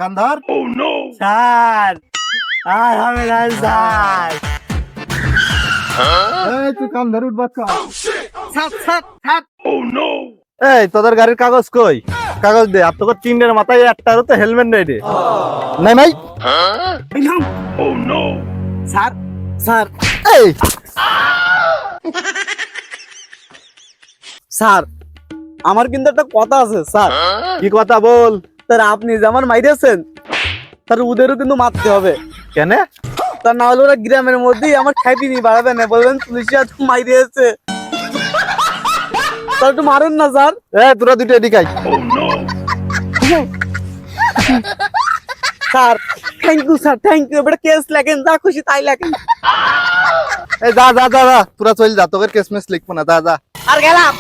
কান ধর। স্যার আর হবে না স্যার। এই তুই কান ধরে উঠবাস কর। স্যার স্যার স্যার এই তোদের গাড়ির কাগজ কই? কাগজ দে। আর তোকে 3 মাথায় একটারও তো হেলমেট নেই রে। নাই নাই। স্যার স্যার এই স্যার আমার কিন্তু একটা কথা আছে স্যার। কি কথা বল? স্যার আপনি যে আমার মাইরেছেন তার ওদেরও কিন্তু মারতে হবে। কেন? তা না হলে ওরা গ্রামের মধ্যেই আমার খাইতে নিয়ে বাড়াবে না, বলবেন পুলিশে এত মাইরেছে। স্যার একটু মারুন না স্যার। তোরা দুটো এদিকে আয়। Sir thank you sir, thank you. এবারে কেস লেখেন, যা খুশি তাই লেখেন। এই যা যা যা যা, তোরা চল যা, তোকে কেসমেস লিখবো না, যা যা। আর গেলাম।